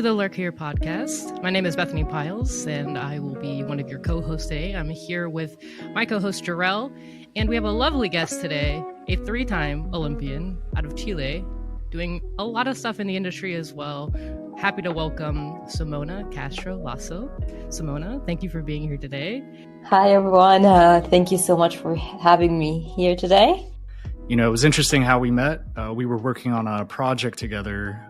The Lurk Here podcast. My name is Bethany Piles, and I will be one of your co-hosts today. I'm here with my co-host Jarrell, and we have a lovely guest today, a three-time Olympian out of Chile, doing a lot of stuff in the industry as well. Happy to welcome Simona Castro Lazo. Simona, thank you for being here today. Hi, everyone. Thank you so much for having me here today. You know, it was interesting how we met. We were working on a project together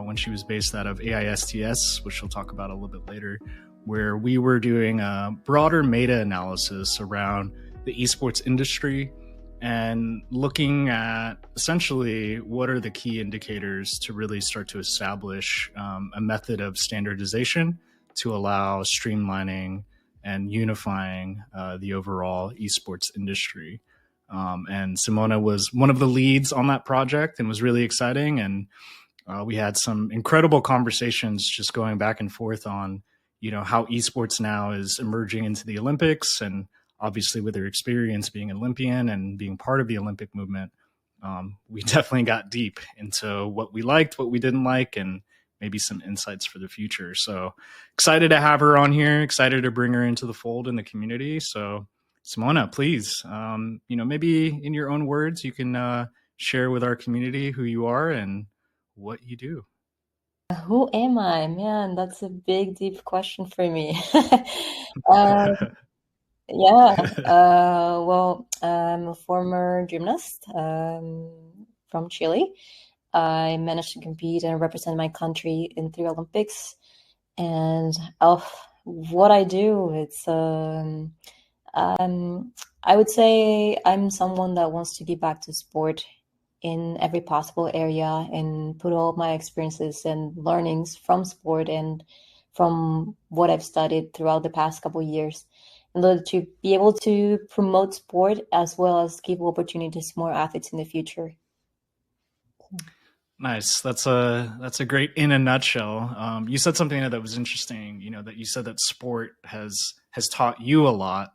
when she was based out of AISTS, which we'll talk about a little bit later, where we were doing a broader meta-analysis around the esports industry and looking at essentially what are the key indicators to really start to establish a method of standardization to allow streamlining and unifying the overall esports industry. And Simona was one of the leads on that project and was really exciting. And we had some incredible conversations just going back and forth on, you know, how esports now is emerging into the Olympics. And obviously with her experience being an Olympian and being part of the Olympic movement, we definitely got deep into what we liked, what we didn't like, and maybe some insights for the future. So excited to have her on here, excited to bring her into the fold in the community. So Simona, please, maybe in your own words, you can share with our community who you are and what you do. Who am I? Man, that's a big, deep question for me. Well, I'm a former gymnast from Chile. I managed to compete and represent my country in 3 Olympics. And what I do, it's I would say I'm someone that wants to give back to sport in every possible area and put all of my experiences and learnings from sport and from what I've studied throughout the past couple of years in order to be able to promote sport as well as give opportunities to more athletes in the future. Nice. That's a great in a nutshell. You said something that was interesting, you know, that you said that sport has taught you a lot.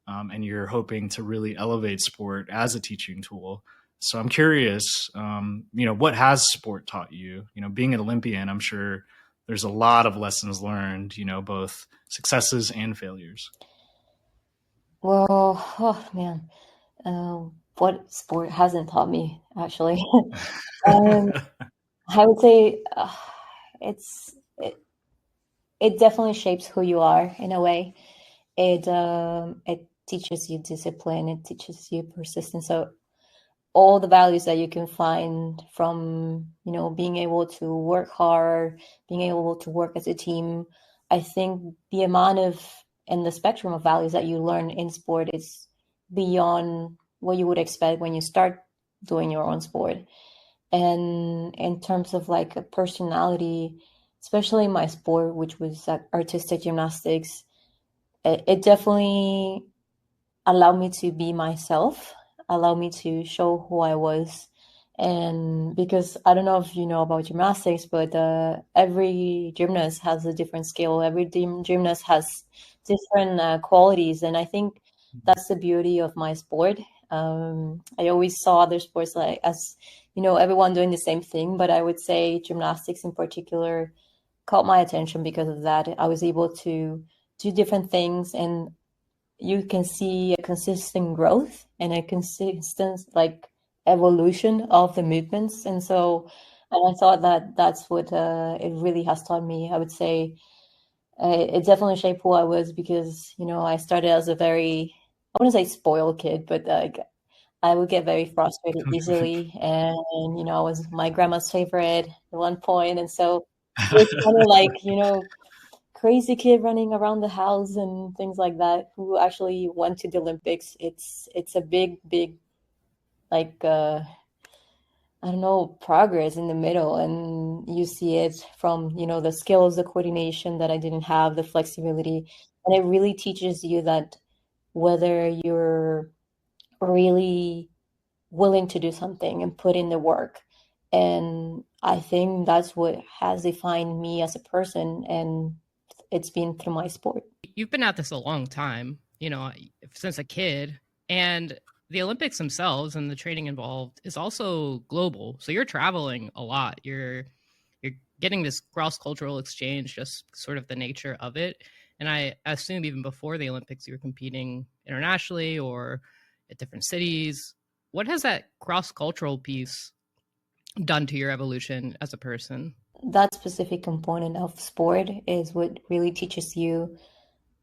And you're hoping to really elevate sport as a teaching tool. So I'm curious, what has sport taught you? You know, being an Olympian, I'm sure there's a lot of lessons learned, you know, both successes and failures. Well, what sport hasn't taught me, actually? I would say it definitely shapes who you are in a way. It teaches you discipline, it teaches you persistence. So all the values that you can find from, you know, being able to work hard, being able to work as a team. I think the amount of and the spectrum of values that you learn in sport is beyond what you would expect when you start doing your own sport. And in terms of like a personality, especially my sport, which was artistic gymnastics, it definitely allowed me to be myself, allowed me to show who I was. And because I don't know if you know about gymnastics, but every gymnast has a different skill. Every gymnast has different qualities. And I think that's the beauty of my sport. I always saw other sports like as, you know, everyone doing the same thing. But I would say gymnastics in particular caught my attention because of that. I was able to do different things, and you can see a consistent growth and a consistent like evolution of the movements. And I thought that that's what it really has taught me. I would say it definitely shaped who I was because, you know, I started as a very, I wouldn't say spoiled kid, but like I would get very frustrated easily. And, you know, I was my grandma's favorite at one point. And so it was kind of like, you know, crazy kid running around the house and things like that who actually went to the Olympics. It's a big like I don't know, progress in the middle, and you see it from, you know, the skills, the coordination that I didn't have, the flexibility, and it really teaches you that whether you're really willing to do something and put in the work. And I think that's what has defined me as a person, and it's been through my sport. You've been at this a long time, you know, since a kid, and the Olympics themselves and the training involved is also global. So you're traveling a lot. You're getting this cross-cultural exchange, just sort of the nature of it. And I assume even before the Olympics, you were competing internationally or at different cities. What has that cross-cultural piece done to your evolution as a person? That specific component of sport is what really teaches you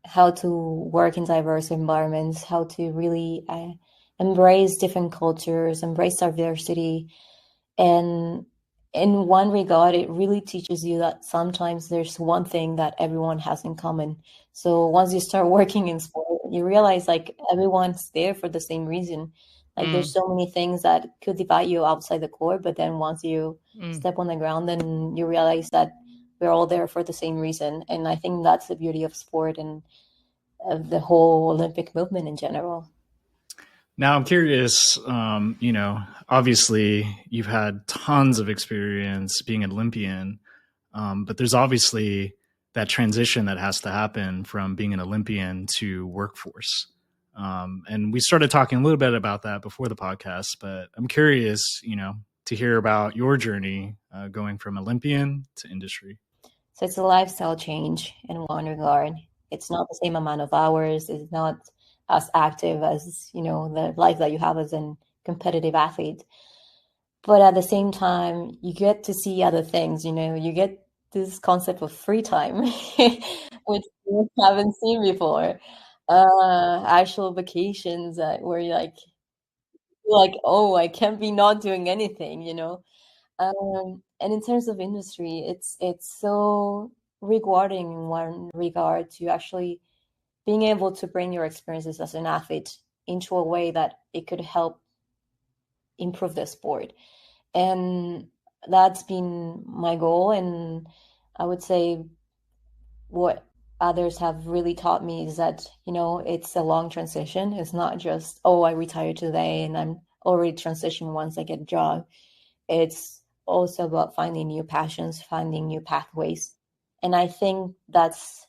how to work in diverse environments, how to really embrace different cultures, embrace diversity. And in one regard, it really teaches you that sometimes there's one thing that everyone has in common. So once you start working in sport, you realize like everyone's there for the same reason. Like there's so many things that could divide you outside the court, but then once you step on the ground, then you realize that we're all there for the same reason. And I think that's the beauty of sport and of the whole Olympic movement in general. Now I'm curious, obviously you've had tons of experience being an Olympian, but there's obviously that transition that has to happen from being an Olympian to workforce. And we started talking a little bit about that before the podcast, but I'm curious, to hear about your journey going from Olympian to industry. So it's a lifestyle change in one regard. It's not the same amount of hours. It's not as active as, the life that you have as a competitive athlete. But at the same time, you get to see other things, you get this concept of free time, which you haven't seen before. Actual vacations where you're like, oh, I can't be not doing anything, And in terms of industry, it's so rewarding in one regard to actually being able to bring your experiences as an athlete into a way that it could help improve the sport. And that's been my goal. And I would say what others have really taught me is that, it's a long transition. It's not just, oh, I retire today and I'm already transitioned once I get a job. It's also about finding new passions, finding new pathways. And I think that's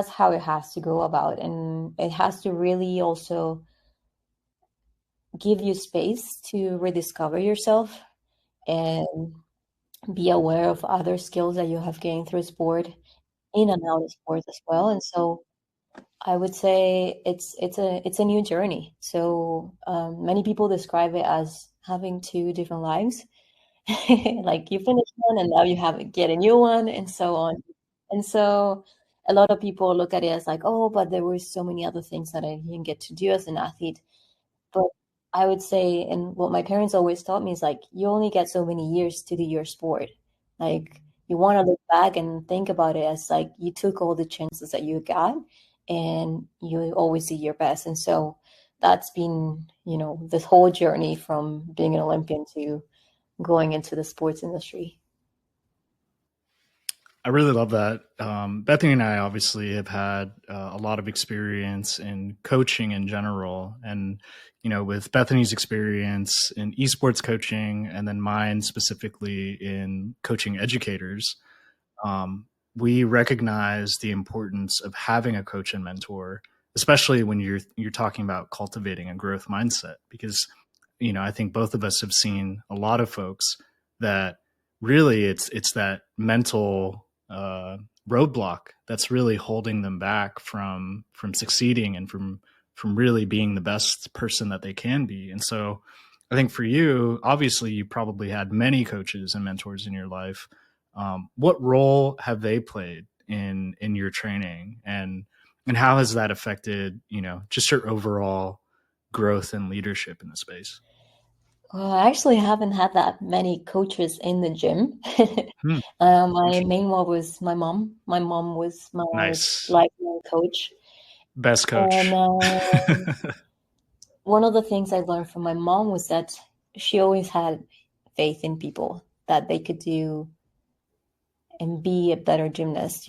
how it has to go about. And it has to really also give you space to rediscover yourself and be aware of other skills that you have gained through sport, in and out of sports as well. And so I would say it's a new journey. So many people describe it as having two different lives. Like you finish one and now you get a new one and so on. And so a lot of people look at it as like, oh, but there were so many other things that I didn't get to do as an athlete. But I would say, and what my parents always taught me is like, you only get so many years to do your sport. Like you want to look back and think about it as like you took all the chances that you got and you always did your best. And so that's been, this whole journey from being an Olympian to going into the sports industry. I really love that. Bethany and I obviously have had a lot of experience in coaching in general. And, with Bethany's experience in esports coaching and then mine specifically in coaching educators, we recognize the importance of having a coach and mentor, especially when you're talking about cultivating a growth mindset. Because, I think both of us have seen a lot of folks that really it's that mental roadblock that's really holding them back from succeeding and from really being the best person that they can be. And so I think for you, obviously you probably had many coaches and mentors in your life. What role have they played in your training, and how has that affected, just your overall growth and leadership in the space? Well, I actually haven't had that many coaches in the gym. My main one was my mom. My mom was my Nice. lifelong coach. Best coach. And one of the things I learned from my mom was that she always had faith in people, that they could do and be a better gymnast,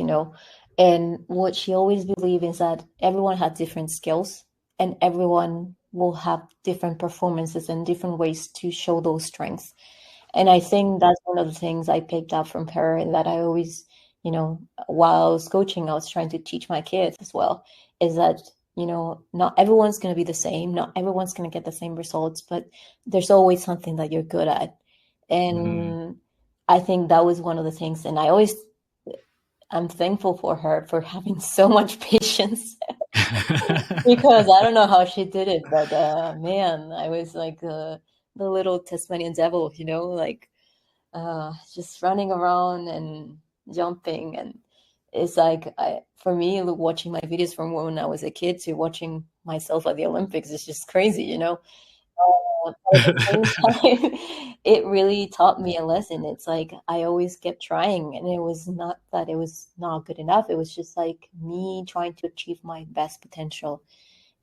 And what she always believed is that everyone had different skills and everyone will have different performances and different ways to show those strengths. And I think that's one of the things I picked up from her, and that I always, while I was coaching, I was trying to teach my kids as well, is that, not everyone's going to be the same. Not everyone's going to get the same results, but there's always something that you're good at. And I think that was one of the things. And I'm thankful for her for having so much patience because I don't know how she did it, but man, I was like the little Tasmanian devil, like just running around and jumping. And it's like, for me, watching my videos from when I was a kid to watching myself at the Olympics is just crazy. But at the same time, it really taught me a lesson. It's like I always kept trying, and it was not that it was not good enough. It was just like me trying to achieve my best potential.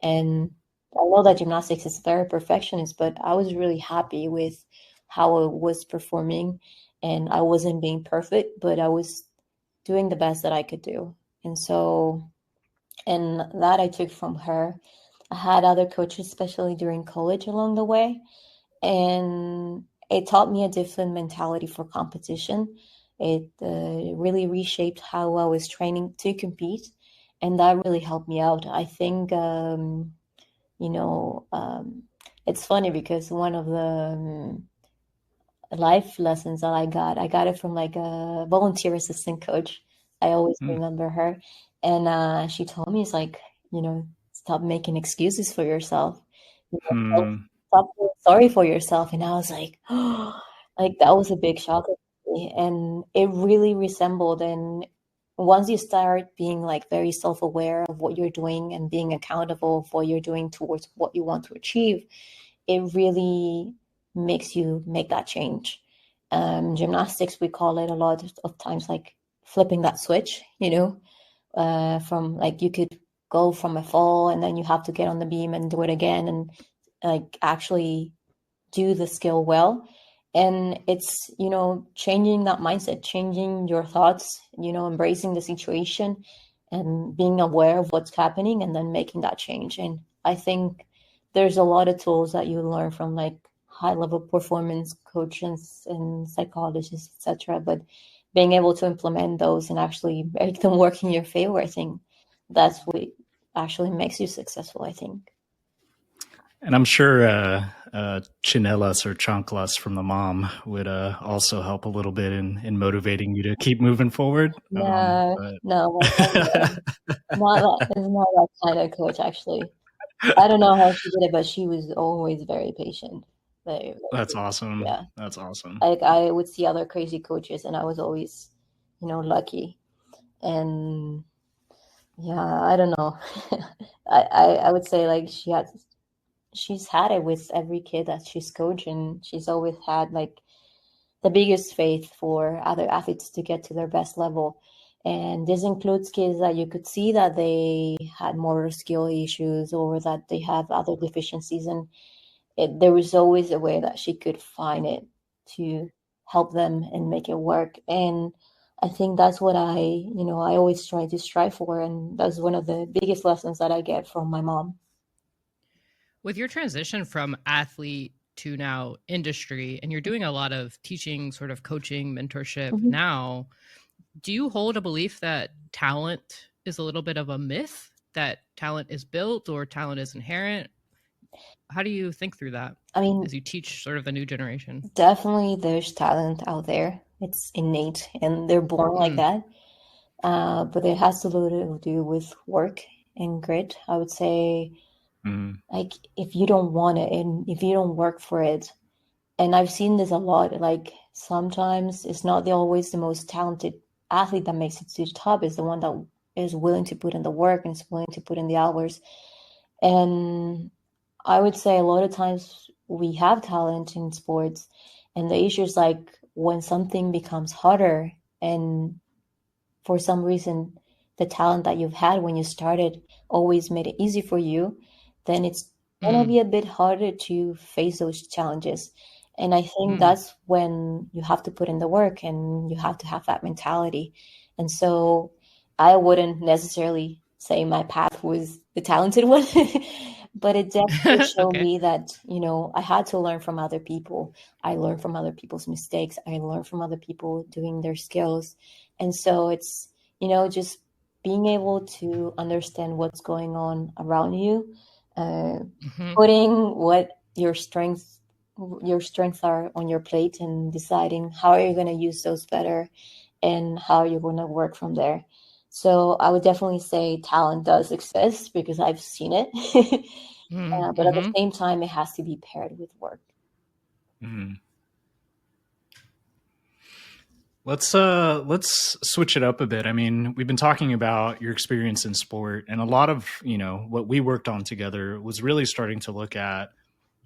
And I know that gymnastics is very perfectionist, but I was really happy with how I was performing, and I wasn't being perfect, but I was doing the best that I could do. And so, and that I took from her. I had other coaches, especially during college along the way, and it taught me a different mentality for competition. It really reshaped how I was training to compete, and that really helped me out. I think, you know, it's funny because one of the life lessons that I got it from like a volunteer assistant coach. I always remember her. And she told me, it's like, stop making excuses for yourself. Stop feeling sorry for yourself. And I was like, like that was a big shock for me. And it really resembled. And once you start being like very self-aware of what you're doing and being accountable for what you're doing towards what you want to achieve, it really makes you make that change. Gymnastics, we call it a lot of times like flipping that switch, from like you could go from a fall and then you have to get on the beam and do it again and like actually do the skill well. And it's, changing that mindset, changing your thoughts, embracing the situation and being aware of what's happening and then making that change. And I think there's a lot of tools that you learn from like high level performance coaches and psychologists, etc. But being able to implement those and actually make them work in your favor, I think that's what actually makes you successful, I think. And I'm sure chinelas or chanclas from the mom would also help a little bit in motivating you to keep moving forward. No, no, not that, is not that kind of coach, actually. I don't know how she did it, but she was always very patient. Very, That's awesome. yeah. That's awesome. Like I would see other crazy coaches, and I was always, lucky. And yeah, I don't know. I would say like she's had it with every kid that she's coached, and she's always had like the biggest faith for other athletes to get to their best level. And this includes kids that you could see that they had motor skill issues or that they have other deficiencies. And there was always a way that she could find it to help them and make it work. And I think that's what I always try to strive for. And that's one of the biggest lessons that I get from my mom. With your transition from athlete to now industry, and you're doing a lot of teaching, sort of coaching, mentorship now, do you hold a belief that talent is a little bit of a myth, that talent is built or talent is inherent? How do you think through that? I mean, as you teach sort of the new generation? Definitely there's talent out there. It's innate and they're born like that. But it has a little to do with work and grit. I would say, like, if you don't want it and if you don't work for it, and I've seen this a lot, like sometimes it's not always the most talented athlete that makes it to the top, is the one that is willing to put in the work and is willing to put in the hours. And I would say a lot of times we have talent in sports, and the issue is like when something becomes harder and for some reason the talent that you've had when you started always made it easy for you, then it's going to be a bit harder to face those challenges. And I think that's when you have to put in the work and you have to have that mentality. And so I wouldn't necessarily say my path was the talented one, but it definitely showed me that, I had to learn from other people. I learned from other people's mistakes. I learned from other people doing their skills. And so it's, just being able to understand what's going on around you, putting what your strengths your strengths are on your plate and deciding how are you going to use those better and how you're going to work from there. So I would definitely say talent does exist because I've seen it. But at the same time, it has to be paired with work. Let's switch it up a bit. I mean, we've been talking about your experience in sport, and a lot of, what we worked on together was really starting to look at,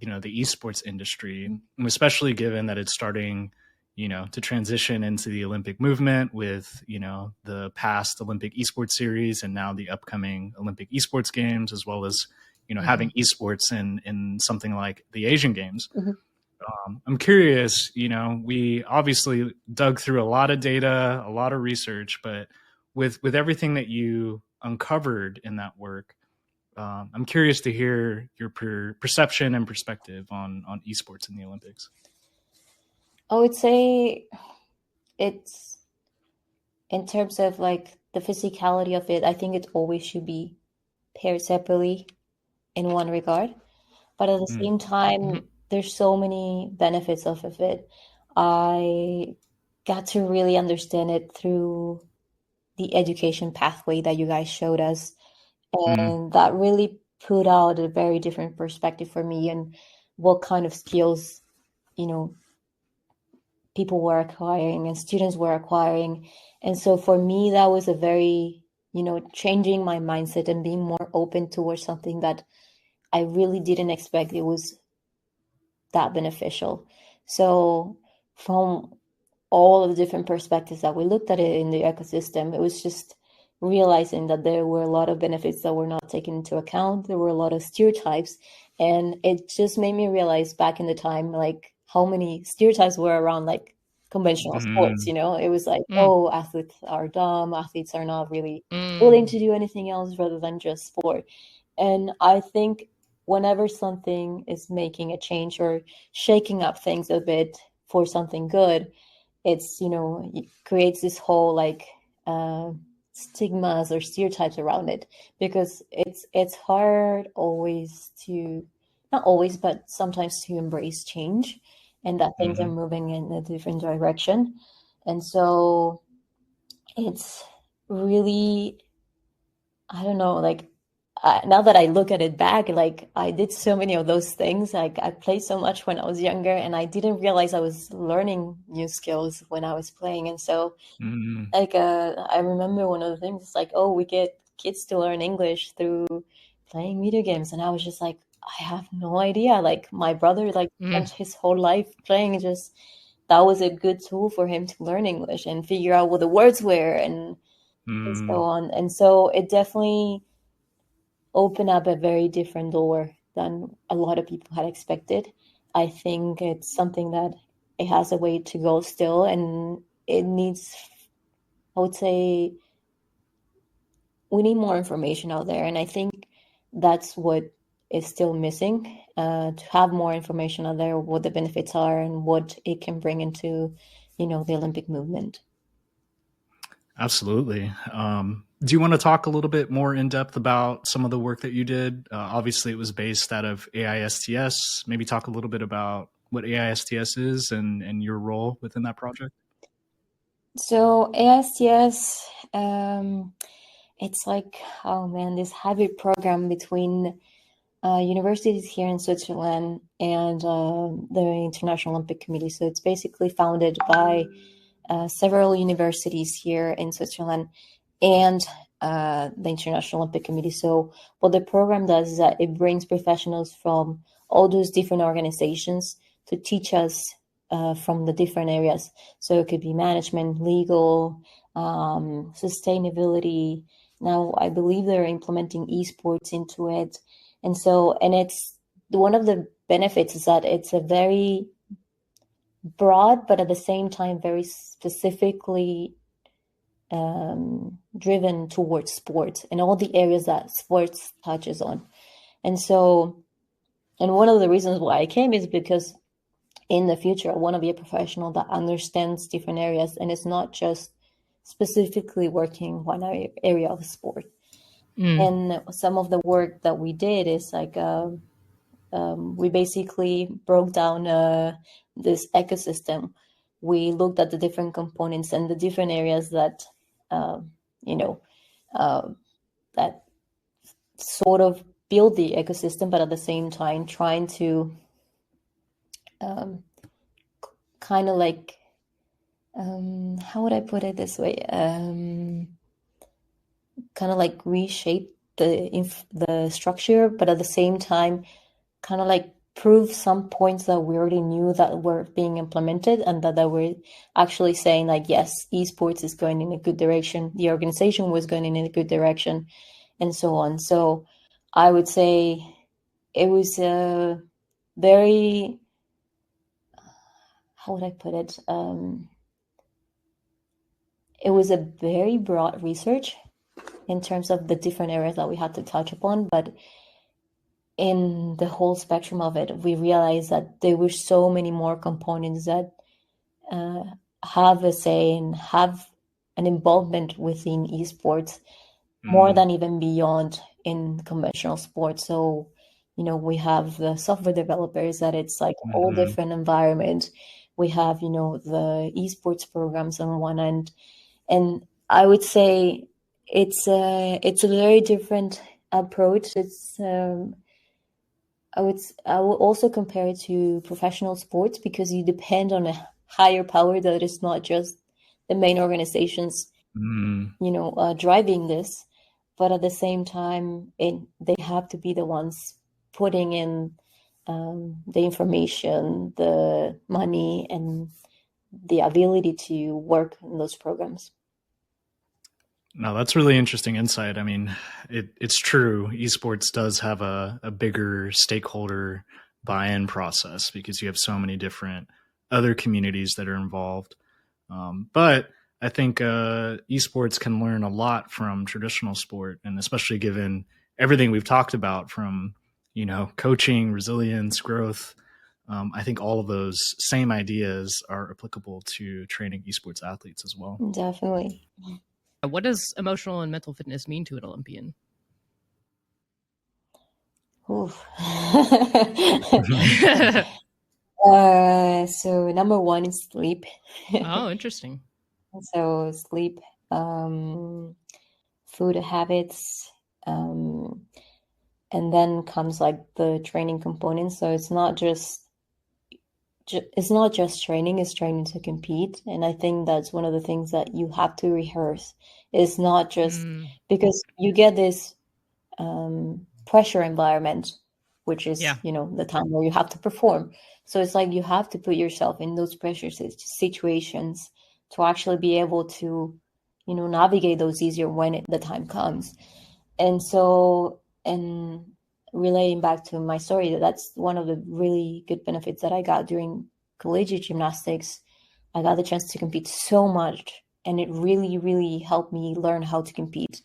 the esports industry, and especially given that it's starting, to transition into the Olympic movement with, the past Olympic esports series and now the upcoming Olympic esports games, as well as, having esports in something like the Asian Games. I'm curious, we obviously dug through a lot of data, a lot of research, but with everything that you uncovered in that work, I'm curious to hear your perception and perspective on esports in the Olympics. I would say it's, in terms of like the physicality of it, I think it always should be paired separately in one regard. But at the same time, there's so many benefits of it. I got to really understand it through the education pathway that you guys showed us. And that really put out a very different perspective for me and what kind of skills, people were acquiring and students were acquiring. And so for me, that was a very, changing my mindset and being more open towards something that I really didn't expect it was that beneficial. So from all of the different perspectives that we looked at it in the ecosystem, it was just realizing that there were a lot of benefits that were not taken into account. There were a lot of stereotypes, and it just made me realize back in the time, like how many stereotypes were around like conventional sports. It was like, oh, athletes are dumb, athletes are not really willing to do anything else rather than just sport. And I think whenever something is making a change or shaking up things a bit for something good, it's, it creates this whole like stigmas or stereotypes around it, because it's hard always to, not always, but sometimes to embrace change and that things are moving in a different direction. And so it's really, I don't know, like now that I look at it back, like I did so many of those things. Like I played so much when I was younger, and I didn't realize I was learning new skills when I was playing. And so, like, I remember one of the things is like, oh, we get kids to learn English through playing video games, and I was just like, I have no idea. Like my brother, like spent his whole life playing. Just that was a good tool for him to learn English and figure out what the words were and so on. And so it definitely open up a very different door than a lot of people had expected. I think it's something that it has a way to go still, and it needs, I would say, we need more information out there. And I think that's what is still missing, to have more information out there, what the benefits are and what it can bring into, the Olympic movement. Absolutely. Do you want to talk a little bit more in depth about some of the work that you did? Obviously, it was based out of AISTS. Maybe talk a little bit about what AISTS is and your role within that project. So AISTS, it's like, oh man, this hybrid program between universities here in Switzerland and the International Olympic Committee. So it's basically founded by several universities here in Switzerland and the International Olympic Committee. So what the program does is that it brings professionals from all those different organizations to teach us from the different areas. So it could be management, legal, sustainability. Now I believe they're implementing esports into it. And so, and it's one of the benefits is that it's a very broad, but at the same time, very specifically driven towards sports and all the areas that sports touches on. And so, and one of the reasons why I came is because in the future, I want to be a professional that understands different areas and it's not just specifically working one area of sport. And some of the work that we did is like we basically broke down this ecosystem. We looked at the different components and the different areas that, that sort of build the ecosystem, but at the same time trying to kind of like, how would I put it this way? Kind of like reshape the structure, but at the same time, kind of like prove some points that we already knew that were being implemented, and that we're actually saying like, yes, esports is going in a good direction. The organization was going in a good direction, and so on. So I would say it was a very, how would I put it? It was a very broad research in terms of the different areas that we had to touch upon, but in the whole spectrum of it, we realized that there were so many more components that have a say and have an involvement within esports, more than even beyond in conventional sports. So, we have the software developers, that it's like a whole different environment. We have, the esports programs on one end. And I would say it's a very different approach. It's I will also compare it to professional sports, because you depend on a higher power that is not just the main organizations, driving this, but at the same time, they have to be the ones putting in the information, the money, and the ability to work in those programs. No, that's really interesting insight. I mean, it's true. Esports does have a bigger stakeholder buy-in process, because you have so many different other communities that are involved. But I think esports can learn a lot from traditional sport, and especially given everything we've talked about, from coaching, resilience, growth. I think all of those same ideas are applicable to training esports athletes as well. Definitely. What does emotional and mental fitness mean to an Olympian? Oof. So number one is sleep. Oh, interesting. So sleep, food habits, and then comes like the training component. So it's not just training, it's training to compete. And I think that's one of the things that you have to rehearse. It's not just because you get this pressure environment, which is, the time where you have to perform. So it's like you have to put yourself in those pressure situations to actually be able to, navigate those easier when the time comes. And so, and relating back to my story, that's one of the really good benefits that I got during collegiate gymnastics. I got the chance to compete so much, and it really, really helped me learn how to compete.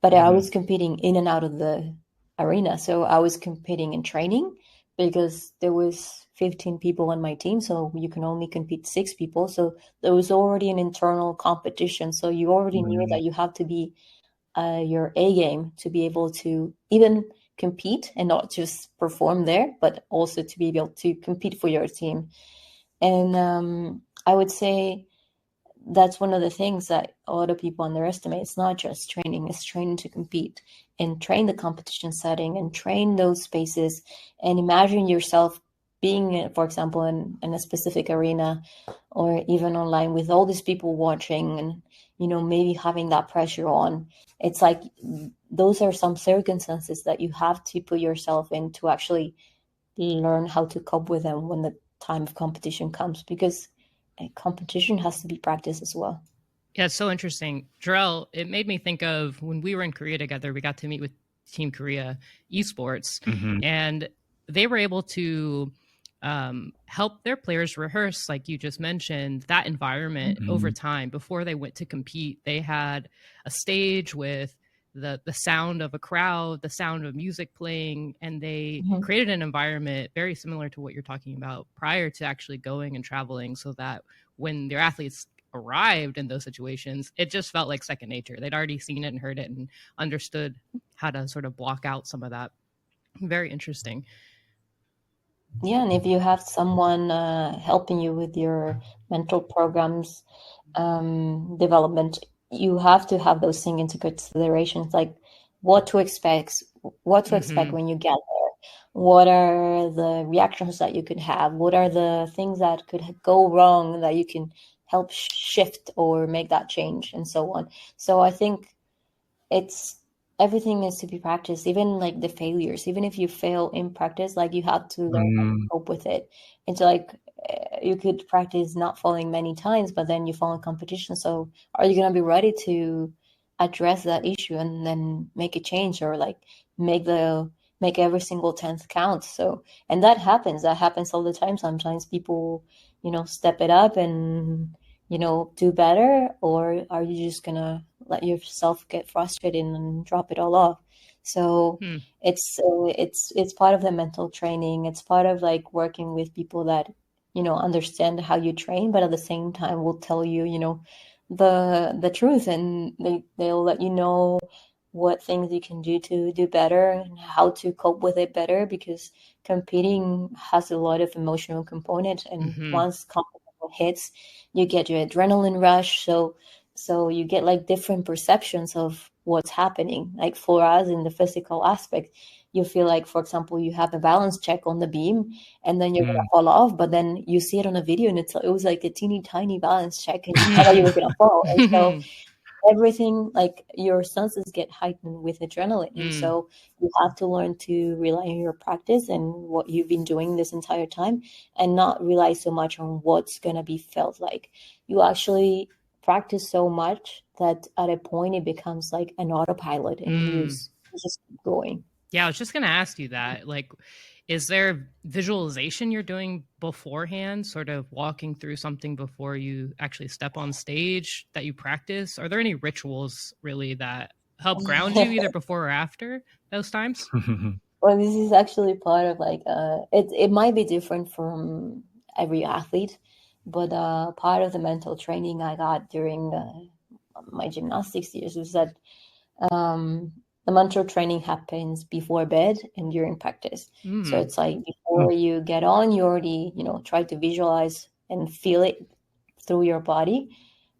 But I was competing in and out of the arena. So I was competing in training, because there was 15 people on my team, so you can only compete 6 people. So there was already an internal competition. So you already knew that you have to be your A game to be able to even compete, and not just perform there, but also to be able to compete for your team. And I would say that's one of the things that a lot of people underestimate. It's not just training, it's training to compete, and train the competition setting, and train those spaces, and imagine yourself being, for example, in a specific arena, or even online, with all these people watching, and maybe having that pressure on. It's like those are some circumstances that you have to put yourself in to actually learn how to cope with them when the time of competition comes, because competition has to be practiced as well. Yeah, it's so interesting. Jarell, it made me think of when we were in Korea together, we got to meet with Team Korea Esports, and they were able to help their players rehearse, like you just mentioned, that environment over time. Before they went to compete, they had a stage with the sound of a crowd, the sound of music playing, and they created an environment very similar to what you're talking about prior to actually going and traveling, so that when their athletes arrived in those situations, it just felt like second nature. They'd already seen it and heard it and understood how to sort of block out some of that. Very interesting. Yeah, and if you have someone helping you with your mental programs development, you have to have those things into consideration, like what to expect, when you get there. What are the reactions that you could have? What are the things that could go wrong that you can help shift or make that change, and so on. So I think it's everything needs to be practiced, even like the failures. Even if you fail in practice, like you have to learn how to Mm, cope with it. It's like you could practice not falling many times, but then you fall in competition. So are you gonna be ready to address that issue and then make a change, or like make the make every single tenth count? So, and that happens. That happens all the time. Sometimes people, step it up and do better, or are you just gonna let yourself get frustrated and drop it all off? So Hmm. it's part of the mental training. It's part of like working with people that understand how you train, but at the same time will tell you the truth, and they'll let you know what things you can do to do better and how to cope with it better, because competing has a lot of emotional component, and Mm-hmm. once competition hits, you get your adrenaline rush. So you get like different perceptions of what's happening. Like for us in the physical aspect, you feel like, for example, you have a balance check on the beam and then you're mm, gonna fall off, but then you see it on a video and it was like a teeny tiny balance check and you thought that you were gonna fall. And so everything, like your senses get heightened with adrenaline, and Mm. so you have to learn to rely on your practice and what you've been doing this entire time, and not rely so much on what's going to be felt like. You actually practice so much that at a point it becomes like an autopilot, and Mm. you just keep going. Yeah, I was just going to ask you that. Like, is there visualization you're doing beforehand, sort of walking through something before you actually step on stage that you practice? Are there any rituals really that help ground you either before or after those times? Well, this is actually part of like it might be different from every athlete, but part of the mental training I got during my gymnastics years was that the mental training happens before bed and during practice. So Mm. it's like before you get on, you already try to visualize and feel it through your body,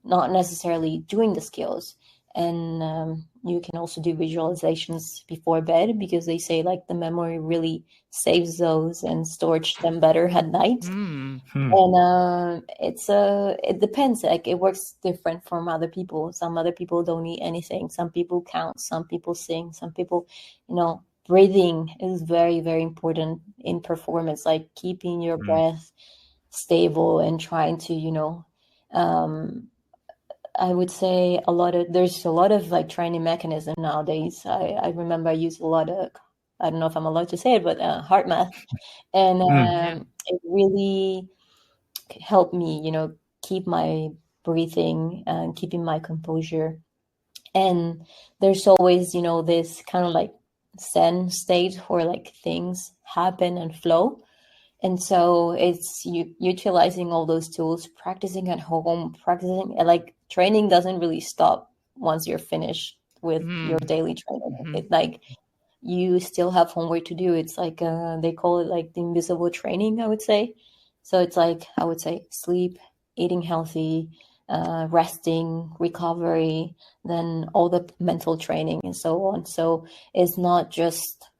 not necessarily doing the skills. And you can also do visualizations before bed, because they say like the memory really saves those and stores them better at night. Mm. mm, And it depends. Like it works different from other people. Some other people don't need anything. Some people count. Some people sing. Some people, breathing is very, very important in performance. Like keeping your mm, breath stable and trying to, um, I would say there's a lot of like training mechanism nowadays. I remember I used a lot of, I don't know if I'm allowed to say it, but heart math, and mm, Yeah. it really helped me, keep my breathing and keeping my composure. And there's always, this kind of like zen state where like things happen and flow. And so it's utilizing all those tools, practicing at home, practicing, like training doesn't really stop once you're finished with your Mm. daily training. Mm-hmm. It like you still have homework to do. It's like they call it like the invisible training, I would say. So it's like I would say sleep, eating healthy, resting, recovery, then all the mental training and so on. So it's not just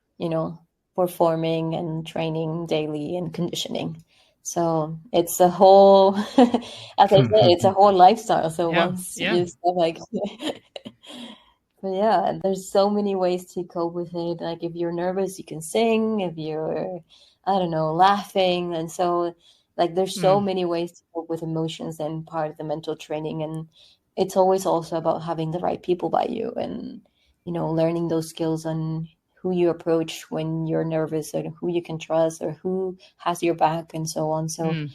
performing and training daily and conditioning. So it's a whole, as I said, it's a whole lifestyle. So Yeah. once Yeah. you start like but yeah, there's so many ways to cope with it. Like if you're nervous, you can sing. If you're, I don't know, laughing. And so like there's so Mm. many ways to cope with emotions and part of the mental training. And it's always also about having the right people by you and, learning those skills on who you approach when you're nervous, or who you can trust, or who has your back and so on. So Mm.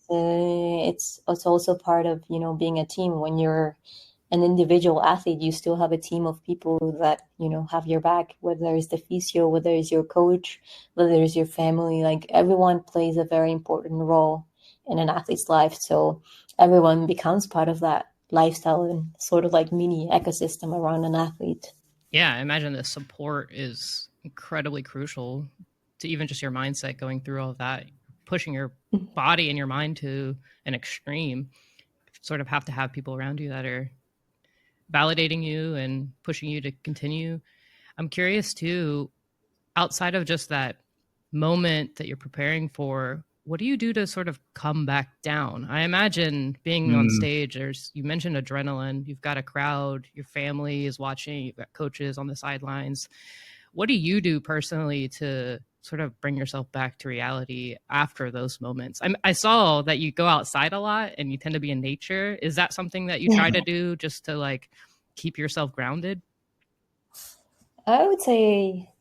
it's also part of, being a team. When you're an individual athlete, you still have a team of people that have your back, whether it's the physio, whether it's your coach, whether it's your family. Like everyone plays a very important role in an athlete's life, so everyone becomes part of that lifestyle and sort of like mini ecosystem around an athlete. Yeah. I imagine the support is incredibly crucial. to even just your mindset going through all of that, pushing your body and your mind to an extreme, sort of have to have people around you that are validating you and pushing you to continue. I'm curious too, outside of just that moment that you're preparing for, what do you do to sort of come back down? I imagine being on stage, you mentioned adrenaline, you've got a crowd, your family is watching, you've got coaches on the sidelines. What do you do personally to sort of bring yourself back to reality after those moments? I saw that you go outside a lot and you tend to be in nature. Is that something that you try to do just to like keep yourself grounded? I would say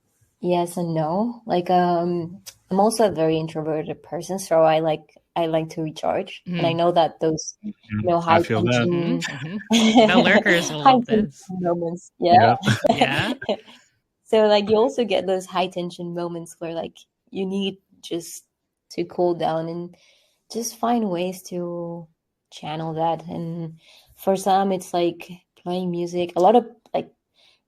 yes and no. Like, I'm also a very introverted person, so I like to recharge, and I know that those high I feel tension, The lurkers will high love tension this. moments, Yeah. So like you also get those high tension moments where like you need just to cool down and just find ways to channel that. And for some, it's like playing music. A lot of like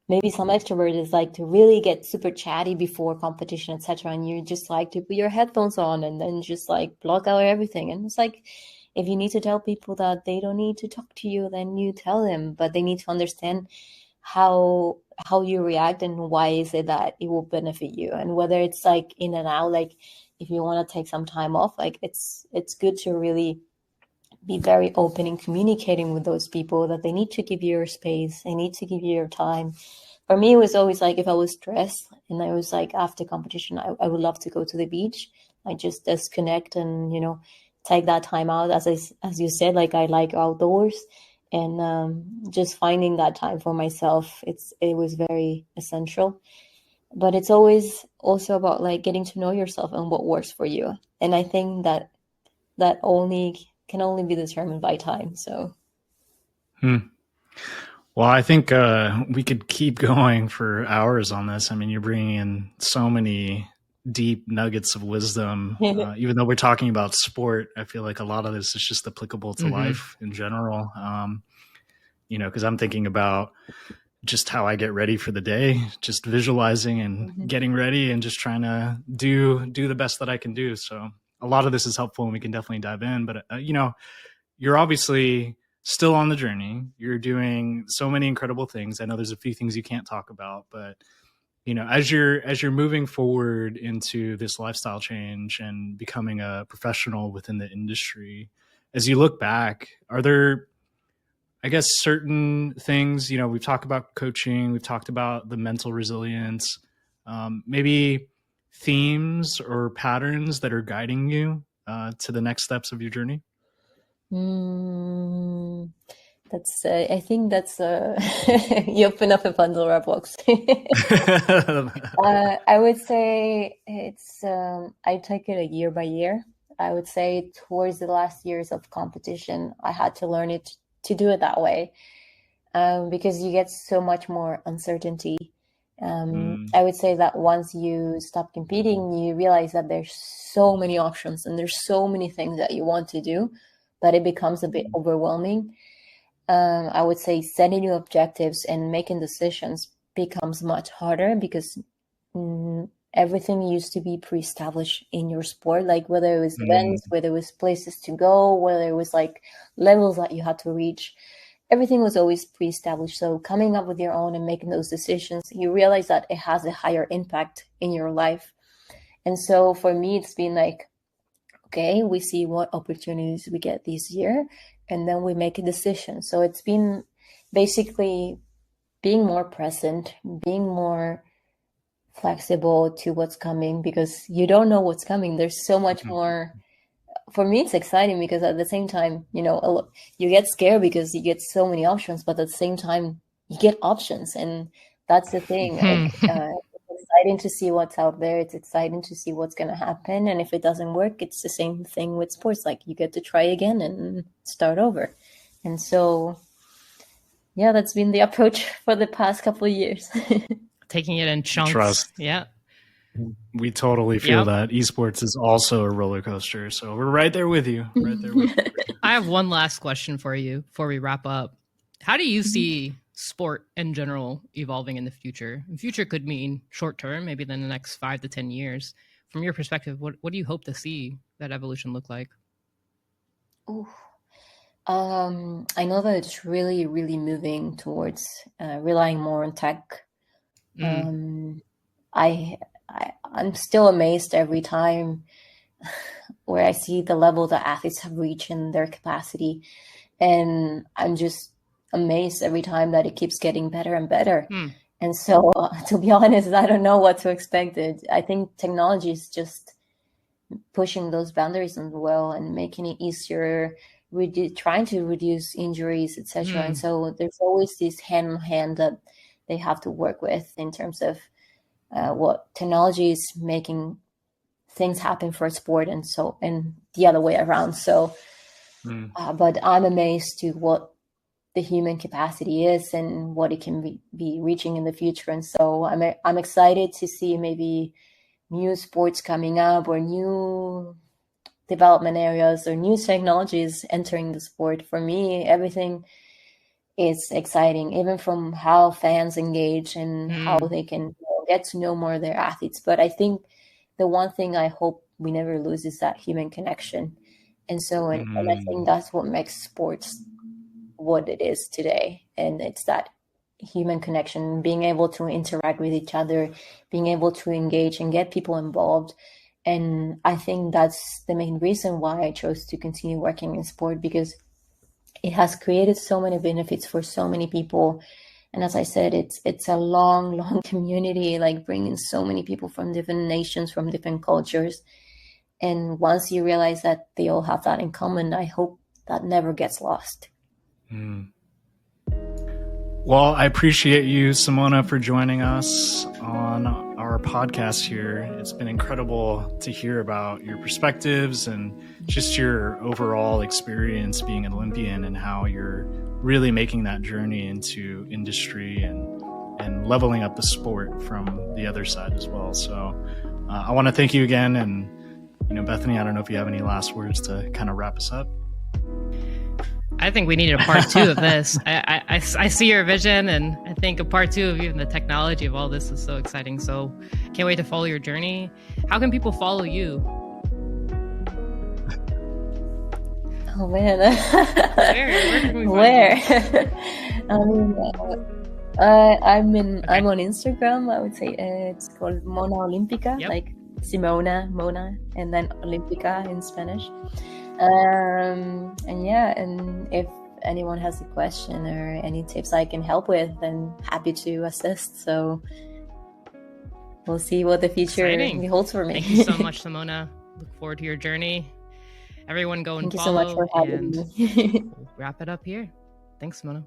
maybe some extroverts like to really get super chatty before competition, etc. And you just like to put your headphones on and then just like block out everything. And it's like if you need to tell people that they don't need to talk to you, then you tell them, but they need to understand how you react and why is it that it will benefit you, and whether it's like in and out, like if you want to take some time off, like it's good to really be very open in communicating with those people that they need to give you your space, they need to give you your time. For me, it was always like if I was stressed and I was like after competition, I would love to go to the beach. I just disconnect and take that time out. As you said, like I like outdoors, and just finding that time for myself, it was very essential. But it's always also about like getting to know yourself and what works for you. And I think that can only be determined by time. So. Well, I think we could keep going for hours on this. I mean, you're bringing in so many deep nuggets of wisdom. Even though we're talking about sport, I feel like a lot of this is just applicable to life in general. Because I'm thinking about just how I get ready for the day, just visualizing and getting ready and just trying to do the best that I can do. So a lot of this is helpful and we can definitely dive in. But, you're obviously still on the journey. You're doing so many incredible things. I know there's a few things you can't talk about, but as you're moving forward into this lifestyle change and becoming a professional within the industry, as you look back, are there, I guess, certain things, we've talked about coaching, we've talked about the mental resilience, maybe themes or patterns that are guiding you to the next steps of your journey? I think that's you open up a Pandora box. I would say it's I take it a year by year. I would say towards the last years of competition, I had to learn it to do it that way, because you get so much more uncertainty. I would say that once you stop competing, you realize that there's so many options and there's so many things that you want to do, that it becomes a bit overwhelming. I would say setting new objectives and making decisions becomes much harder because everything used to be pre-established in your sport, like whether it was events, whether it was places to go, whether it was like levels that you had to reach. Everything was always pre-established. So coming up with your own and making those decisions, you realize that it has a higher impact in your life. And so for me, it's been like, okay, we see what opportunities we get this year, and then we make a decision. So it's been basically being more present, being more flexible to what's coming, because you don't know what's coming. There's so much more. For me, it's exciting because at the same time, you get scared because you get so many options, but at the same time, you get options. And that's the thing. It's exciting to see what's out there. It's exciting to see what's going to happen. And if it doesn't work, it's the same thing with sports. Like you get to try again and start over. And so, yeah, that's been the approach for the past couple of years. Taking it in chunks. Trust. Yeah. We totally feel that esports is also a roller coaster. So we're right there with you. I have one last question for you before we wrap up. How do you see sport in general evolving in the future? The future could mean short term, maybe in the next 5 to 10 years. from your perspective, what do you hope to see that evolution look like? Ooh. I know that it's really, really moving towards relying more on tech. I'm still amazed every time where I see the level that athletes have reached in their capacity, and I'm just amazed every time that it keeps getting better and better. And so, to be honest, I don't know what to expect. I think technology is just pushing those boundaries as well and making it easier, trying to reduce injuries, etc. And so there's always this hand in hand that they have to work with in terms of what technology is making things happen for sport, and the other way around. So, but I'm amazed to what the human capacity is and what it can be reaching in the future. And so I'm excited to see maybe new sports coming up or new development areas or new technologies entering the sport. For me, everything is exciting, even from how fans engage and how they can get to know more of their athletes. But I think the one thing I hope we never lose is that human connection. And so, and I think that's what makes sports what it is today. And it's that human connection, being able to interact with each other, being able to engage and get people involved. And I think that's the main reason why I chose to continue working in sport, because it has created so many benefits for so many people. And as I said, it's a long community, like bringing so many people from different nations, from different cultures. And once you realize that they all have that in common, I hope that never gets lost. Well, I appreciate you, Simona, for joining us on our podcast here. It's been incredible to hear about your perspectives and just your overall experience being an Olympian and how you're really making that journey into industry and leveling up the sport from the other side as well. So I want to thank you again. And, Bethany, I don't know if you have any last words to kind of wrap us up. I think we needed a part 2 of this. I see your vision, and I think a part 2 of even the technology of all this is so exciting. So can't wait to follow your journey. How can people follow you? Oh man. Where can we find you? I'm on Instagram. I would say it's called Mona Olympica, like Mona, and then Olympica in Spanish. And if anyone has a question or any tips I can help with, then happy to assist. So we'll see what the future holds for me. Thank you so much, Simona. Look forward to your journey. Everyone go and follow. Thank you so much for having me. We'll wrap it up here. Thanks, Simona.